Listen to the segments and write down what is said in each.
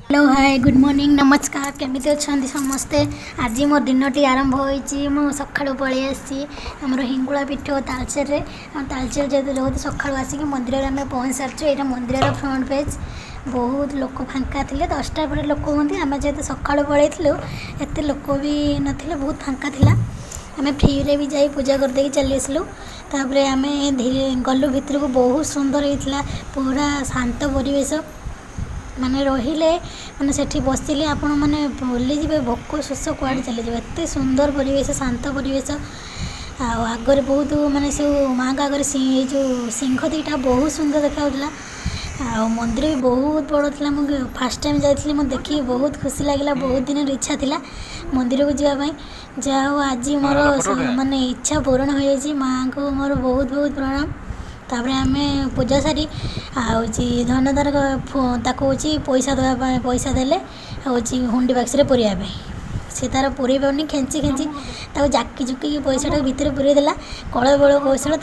Hello hi good morning नमस्कार केमिति अच्छा समस्ते। आज मो दिनटी आरंभ होती मु सका पलि आसी आमर हिंगुला पीठ तालचेर तालचेर जो रोज सका आसिक मंदिर में पहुँच सारी। यहाँ मंदिर फ्रंट पेज बहुत लोक फांका थे 10टा पर लोक हमें आम जेहतु सका पलू एत लोक भी नथिले बहुत फांका थिला। आम फ्री भी जाई पूजा करदे चली आसलु। तापर आम धीरे गलु भितर को बहुत सुंदर होता पूरा शांत परिवेश माने रहिले माने सेठी बसिले आपण माने भूली जिवे भोक शोष कुआड़े चली जाए एत सुंदर परिवेश शांत परिवेश। आगर बहुत माने से माँ का आगे जो सिंह दीटा बहुत सुंदर देखा मंदिर भी बहुत बड़ था। मुझे फास्ट टाइम जाइए मुझे देखिए बहुत खुशी लगे बहुत दिन इच्छा थी मंदिर को जावाई जाओ आज मोर माने इच्छा पूरण हो जाए। माँ को मोर बहुत बहुत प्रणाम। तापर आम पूजा सारी धनदार ताको पैसा देवा पैसा देले हुंडी बाक्स पुरिया सी तार पुरे पानी खेची खेची जाकी जुकी पैसा भितर पुरे देला कल बल कौशल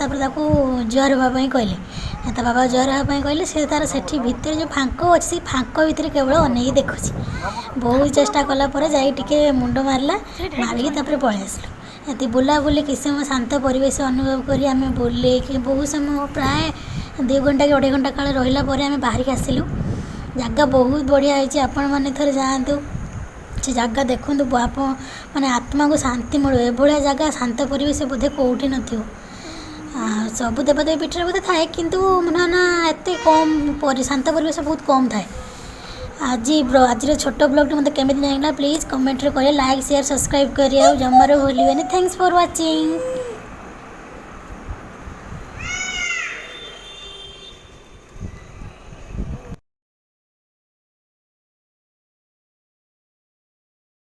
जुआर हाँपाई कहले ता बाबा जुआर हाँपाई कहले सी तार से भितर जो फांक अच्छे से फांक भितर केवल अनेक देखुची बहुत चेष्टा कलापर जाए मुंड मारला मारिकी पलि आसलु। ये बुलाबुली किसी समय शांत परिवेश अनुभव करी आम बुले कि बहुत समय प्राय 2 घंटा कि 2.5 घंटा काल रहा आम बाहर आसलु। जगह बहुत बढ़िया होती आपण मैंने थे जातु से जगह देखूँ आप माने आत्मा को शांति मिले एभलिया जगह शांत परिवेश बोधे कौटी न सब देवदेवी पीठ बोधे थाए किंतु ना एत कम शांत परिवेश बहुत कम थाए। आज छोट ब्लॉग मत केमी लगे प्लीज कमेंट करें लाइक शेयर सब्सक्राइब करें जमार भूलिए। Thanks for watching.